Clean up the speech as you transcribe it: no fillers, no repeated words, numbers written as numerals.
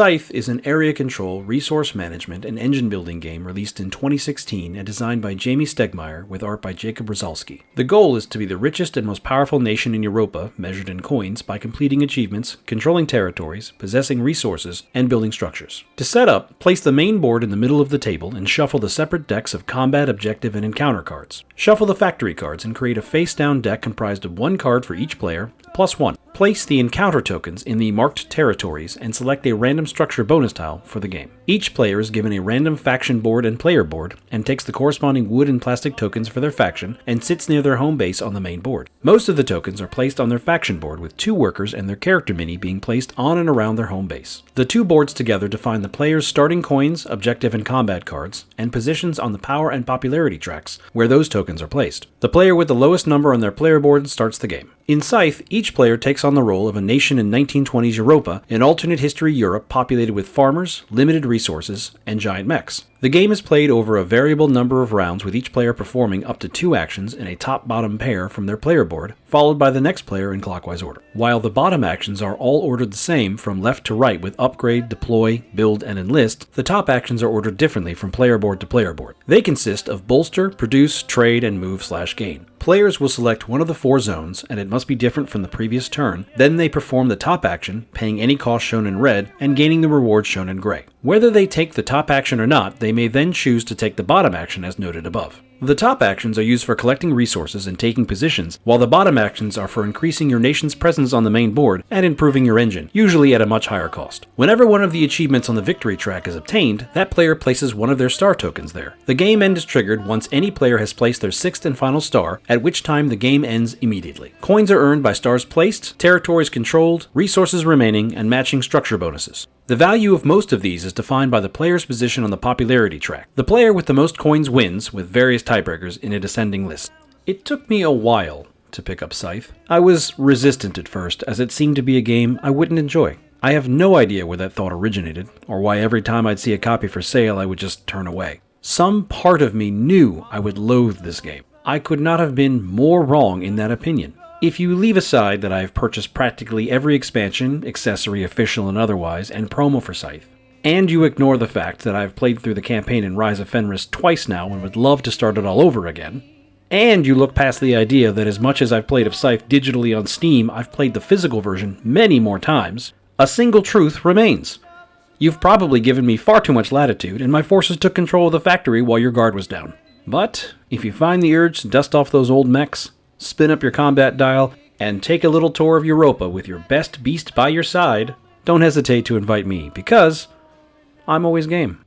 Scythe is an area control, resource management, and engine building game released in 2016 and designed by Jamie Stegmaier with art by Jacob Rosalski. The goal is to be the richest and most powerful nation in Europa, measured in coins, by completing achievements, controlling territories, possessing resources, and building structures. To set up, place the main board in the middle of the table and shuffle the separate decks of combat, objective, and encounter cards. Shuffle the factory cards and create a face-down deck comprised of one card for each player, plus one. Place the encounter tokens in the marked territories and select a random structure bonus tile for the game. Each player is given a random faction board and player board and takes the corresponding wood and plastic tokens for their faction and sits near their home base on the main board. Most of the tokens are placed on their faction board with two workers and their character mini being placed on and around their home base. The two boards together define the player's starting coins, objective and combat cards, and positions on the power and popularity tracks where those tokens are placed. The player with the lowest number on their player board starts the game. In Scythe, each player takes on the role of a nation in 1920s Europa, an alternate history Europe populated with farmers, limited resources, and giant mechs. The game is played over a variable number of rounds with each player performing up to 2 actions in a top-bottom pair from their player board, followed by the next player in clockwise order. While the bottom actions are all ordered the same from left to right with upgrade, deploy, build, and enlist, the top actions are ordered differently from player board to player board. They consist of bolster, produce, trade, and move/gain. Players will select one of the 4 zones, and it must be different from the previous turn. Then they perform the top action, paying any cost shown in red, and gaining the reward shown in gray. Whether they take the top action or not, they may then choose to take the bottom action as noted above. The top actions are used for collecting resources and taking positions, while the bottom actions are for increasing your nation's presence on the main board and improving your engine, usually at a much higher cost. Whenever one of the achievements on the victory track is obtained, that player places one of their star tokens there. The game end is triggered once any player has placed their 6th and final star, at which time the game ends immediately. Coins are earned by stars placed, territories controlled, resources remaining, and matching structure bonuses. The value of most of these is defined by the player's position on the popularity track. The player with the most coins wins, with various tiebreakers in a descending list. It took me a while to pick up Scythe. I was resistant at first, as it seemed to be a game I wouldn't enjoy. I have no idea where that thought originated, or why every time I'd see a copy for sale I would just turn away. Some part of me knew I would loathe this game. I could not have been more wrong in that opinion. If you leave aside that I have purchased practically every expansion, accessory, official and otherwise, and promo for Scythe, and you ignore the fact that I have played through the campaign in Rise of Fenris twice now and would love to start it all over again, and you look past the idea that as much as I've played of Scythe digitally on Steam, I've played the physical version many more times, a single truth remains. You've probably given me far too much latitude, and my forces took control of the factory while your guard was down. But if you find the urge to dust off those old mechs, spin up your combat dial, and take a little tour of Europa with your best beast by your side, don't hesitate to invite me, because I'm always game.